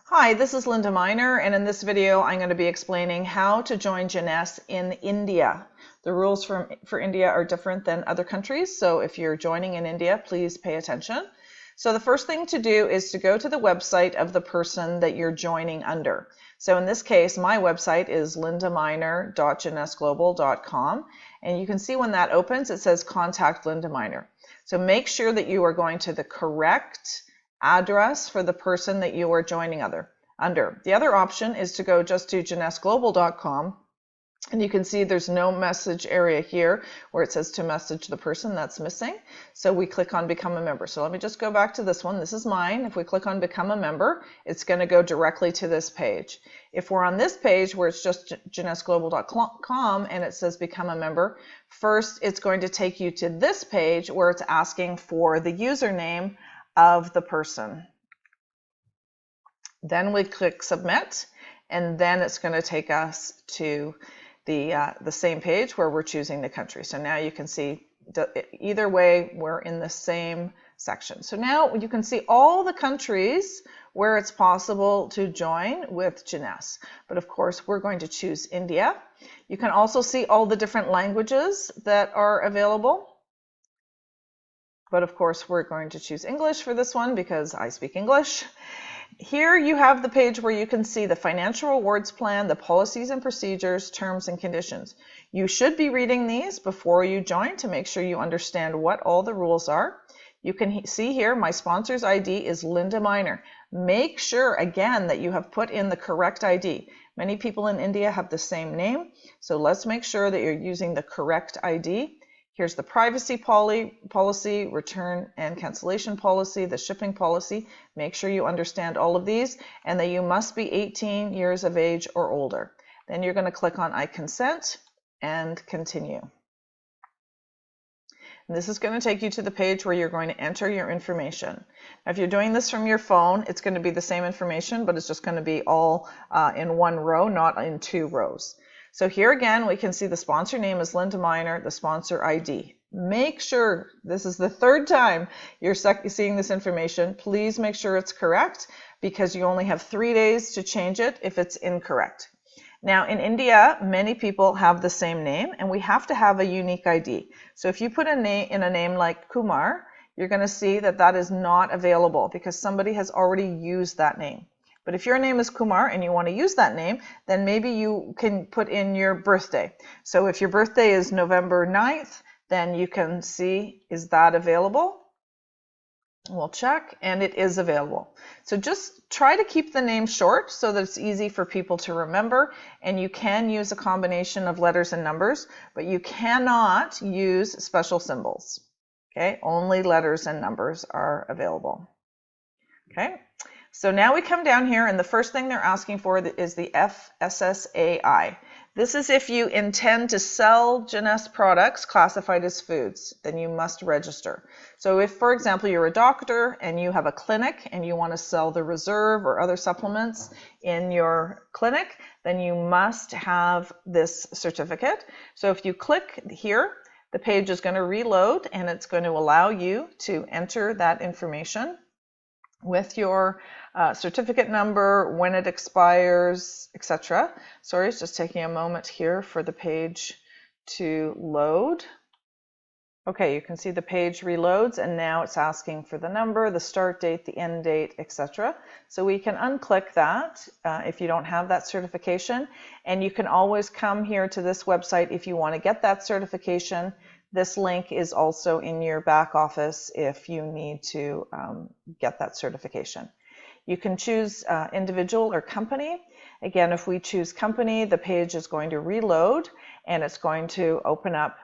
Hi, this is Linda Miner, and in this video I'm going to be explaining how to join Jeunesse in India. The rules for India are different than other countries, so if you're joining in India, please pay attention. So the first thing to do is to go to the website of the person that you're joining under. So in this case, my website is lindaminer.jeunesseglobal.com, and you can see when that opens, it says Contact Linda Miner. So make sure that you are going to the correct address for the person that you are joining under. The other option is to go just to JeunesseGlobal.com, and you can see there's no message area here where it says to message the person. That's missing. So we click on Become a Member. So let me just go back to this one. This is mine. If we click on Become a Member, it's going to go directly to this page. If we're on this page where it's just JeunesseGlobal.com and it says Become a Member, first it's going to take you to this page where it's asking for the username of the person. Then we click Submit, and then it's going to take us to the same page where we're choosing the country. So now you can see either way we're in the same section. So now you can see all the countries where it's possible to join with Jeunesse. But of course we're going to choose India. You can also see all the different languages that are available. But of course we're going to choose English for this one because I speak English. Here you have the page where you can see the financial rewards plan, the policies and procedures, terms and conditions. You should be reading these before you join to make sure you understand what all the rules are. You can see here my sponsor's ID is Linda Miner. Make sure again that you have put in the correct ID. Many people in India have the same name, so let's make sure that you're using the correct ID. Here's the privacy policy, return and cancellation policy, the shipping policy. Make sure you understand all of these and that you must be 18 years of age or older. Then you're going to click on I consent and continue. And this is going to take you to the page where you're going to enter your information. Now, if you're doing this from your phone, it's going to be the same information, but it's just going to be all in one row, not in two rows. So here again, we can see the sponsor name is Linda Miner, the sponsor ID. Make sure, this is the third time you're seeing this information, please make sure it's correct because you only have 3 days to change it if it's incorrect. Now in India, many people have the same name and we have to have a unique ID. So if you put a name like Kumar, you're going to see that that is not available because somebody has already used that name. But if your name is Kumar and you want to use that name, then maybe you can put in your birthday. So if your birthday is November 9th, then you can see, is that available? We'll check, and it is available. So just try to keep the name short so that it's easy for people to remember, and you can use a combination of letters and numbers, but you cannot use special symbols. Okay, only letters and numbers are available. Okay. So now we come down here and the first thing they're asking for is the FSSAI. This is if you intend to sell Jeunesse products classified as foods, then you must register. So if, for example, you're a doctor and you have a clinic and you want to sell the reserve or other supplements in your clinic, then you must have this certificate. So if you click here, the page is going to reload and it's going to allow you to enter that information with your certificate number, when it expires, etc. Sorry, it's just taking a moment here for the page to load. Okay, you can see the page reloads and now it's asking for the number, the start date, the end date, etc. So we can unclick that if you don't have that certification, and you can always come here to this website if you want to get that certification. This link is also in your back office if you need to get that certification. You can choose individual or company. Again, if we choose company, the page is going to reload and it's going to open up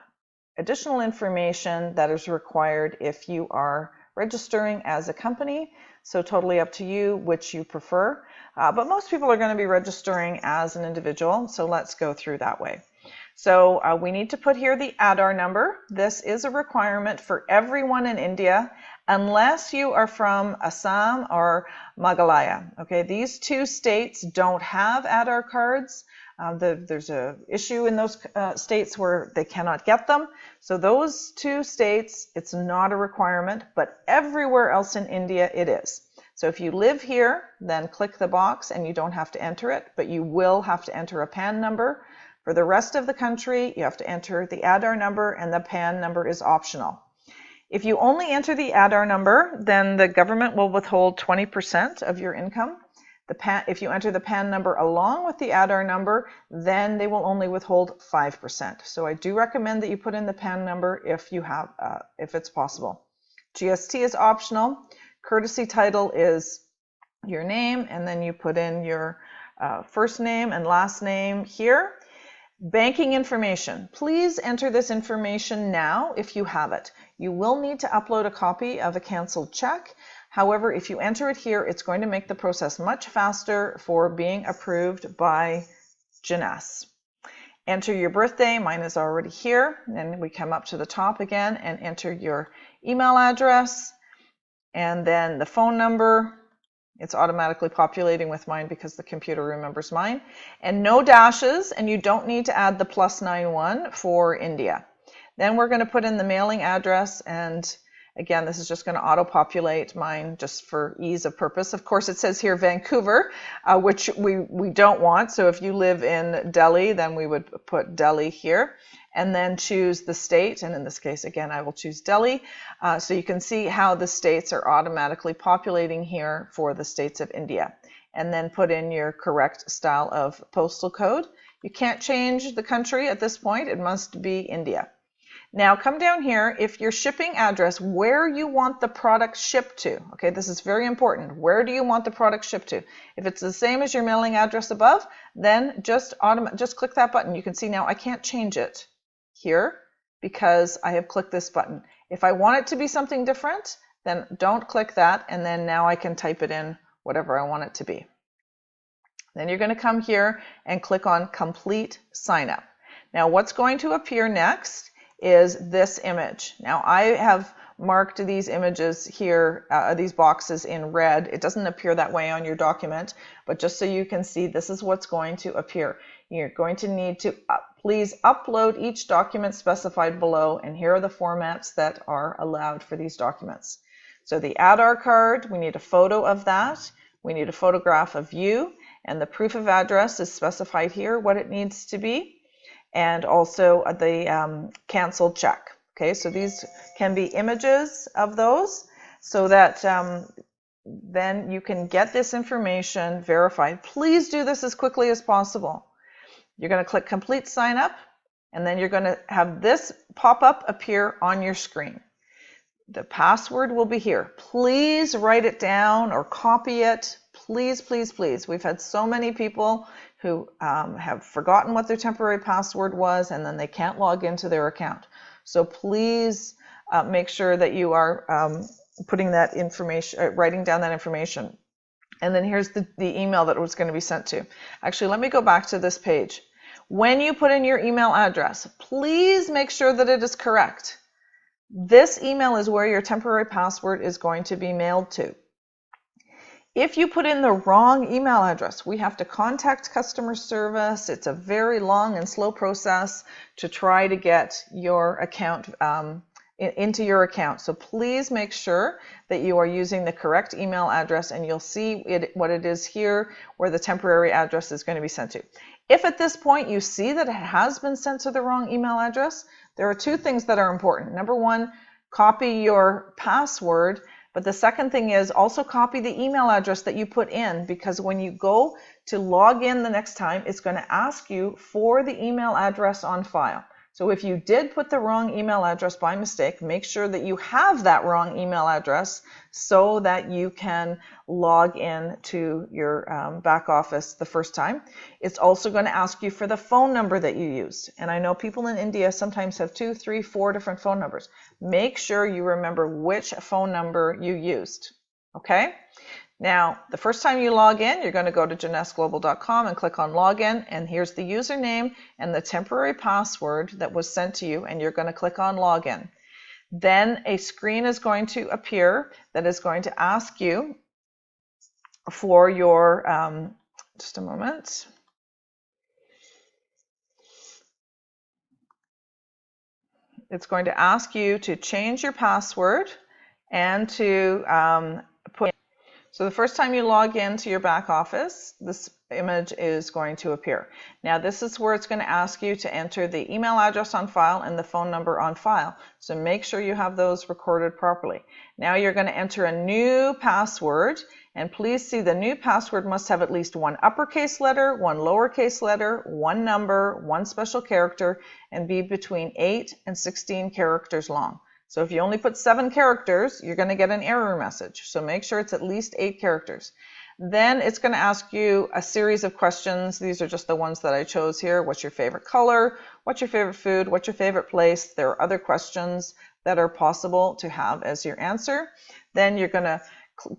additional information that is required if you are registering as a company. So totally up to you which you prefer. But most people are going to be registering as an individual, so let's go through that way. So we need to put here the Aadhaar number. This is a requirement for everyone in India unless you are from Assam or Meghalaya. Okay, these two states don't have Aadhaar cards. There's an issue in those states where they cannot get them. So those two states, it's not a requirement, but everywhere else in India it is. So if you live here, then click the box and you don't have to enter it, but you will have to enter a PAN number. For the rest of the country, you have to enter the ADR number, and the PAN number is optional. If you only enter the ADR number, then the government will withhold 20% of your income. If you enter the PAN number along with the ADR number, then they will only withhold 5%. So I do recommend that you put in the PAN number if it's possible. GST is optional. Courtesy title is your name, and then you put in your first name and last name here. Banking information. Please enter this information now if you have it. You will need to upload a copy of a canceled check. However, if you enter it here, it's going to make the process much faster for being approved by Jeunesse. Enter your birthday. Mine is already here. Then we come up to the top again and enter your email address and then the phone number. It's automatically populating with mine because the computer remembers mine. And no dashes, and you don't need to add the +91 for India. Then we're going to put in the mailing address, and again, this is just going to auto-populate mine just for ease of purpose. Of course, it says here Vancouver, which we don't want. So if you live in Delhi, then we would put Delhi here. And then choose the state, and in this case, again, I will choose Delhi. So you can see how the states are automatically populating here for the states of India. And then put in your correct style of postal code. You can't change the country at this point. It must be India. Now come down here, if your shipping address, where you want the product shipped to. Okay, this is very important. Where do you want the product shipped to? If it's the same as your mailing address above, then just click that button. You can see now I can't change it here because I have clicked this button. If I want it to be something different, then don't click that, and then now I can type it in whatever I want it to be. Then you're going to come here and click on Complete Sign Up. Now what's going to appear next is this image. Now I have marked these images here, these boxes in red. It doesn't appear that way on your document, but just so you can see, this is what's going to appear. You're going to need to please upload each document specified below, and here are the formats that are allowed for these documents. So the ADR card, we need a photo of that. We need a photograph of you, and the proof of address is specified here, what it needs to be, and also the canceled check. Okay, so these can be images of those so that then you can get this information verified. Please do this as quickly as possible. You're going to click Complete Sign Up, and then you're going to have this pop-up appear on your screen. The password will be here. Please write it down or copy it. Please, please, please. We've had so many people who have forgotten what their temporary password was, and then they can't log into their account. So please make sure that you are putting that information, writing down that information. And then here's the email that it was going to be sent to. Actually, let me go back to this page. When you put in your email address, please make sure that it is correct. This email is where your temporary password is going to be mailed to. If you put in the wrong email address, we have to contact customer service. It's a very long and slow process to try to get your account into your account. So please make sure that you are using the correct email address, and you'll see what it is here where the temporary address is going to be sent to. If at this point you see that it has been sent to the wrong email address, there are two things that are important. Number one, copy your password, but the second thing is also copy the email address that you put in, because when you go to log in the next time, it's going to ask you for the email address on file. So if you did put the wrong email address by mistake, make sure that you have that wrong email address so that you can log in to your back office the first time. It's also going to ask you for the phone number that you used. And I know people in India sometimes have 2, 3, 4 different phone numbers. Make sure you remember which phone number you used. Okay? Now, the first time you log in, you're going to go to JeunesseGlobal.com and click on Login, and here's the username and the temporary password that was sent to you, and you're going to click on Login. Then a screen is going to appear that is going to ask you for your, just a moment. It's going to ask you to change your password and to So the first time you log into your back office, this image is going to appear. Now this is where it's going to ask you to enter the email address on file and the phone number on file. So make sure you have those recorded properly. Now you're going to enter a new password, and please see the new password must have at least one uppercase letter, one lowercase letter, one number, one special character, and be between 8 and 16 characters long. So if you only put 7 characters, you're going to get an error message. So make sure it's at least 8 characters. Then it's going to ask you a series of questions. These are just the ones that I chose here. What's your favorite color? What's your favorite food? What's your favorite place? There are other questions that are possible to have as your answer. Then you're going to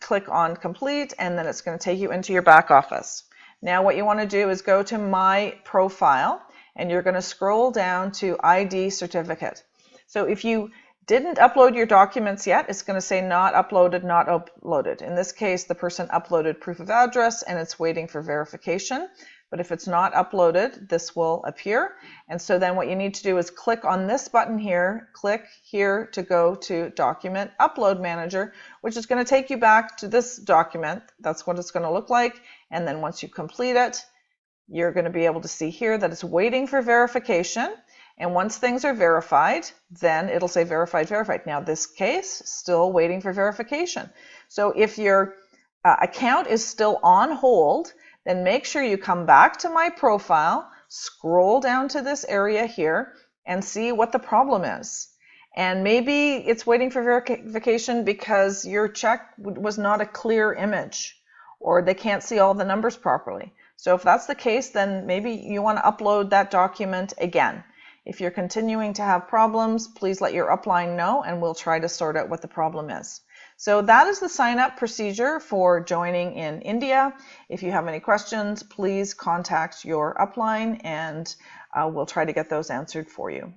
click on complete, and then it's going to take you into your back office. Now what you want to do is go to My Profile, and you're going to scroll down to ID Certificate. So if you didn't upload your documents yet, it's going to say not uploaded, not uploaded. In this case, the person uploaded proof of address and it's waiting for verification. But if it's not uploaded, this will appear. And so then what you need to do is click on this button here, click here to go to Document Upload Manager, which is going to take you back to this document. That's what it's going to look like. And then once you complete it, you're going to be able to see here that it's waiting for verification. And once things are verified, then it'll say verified, verified. Now this case, still waiting for verification. So if your account is still on hold, then make sure you come back to My Profile, scroll down to this area here, and see what the problem is. And maybe it's waiting for verification because your check was not a clear image, or they can't see all the numbers properly. So if that's the case, then maybe you want to upload that document again. If you're continuing to have problems, please let your upline know and we'll try to sort out what the problem is. So that is the sign-up procedure for joining in India. If you have any questions, please contact your upline and we'll try to get those answered for you.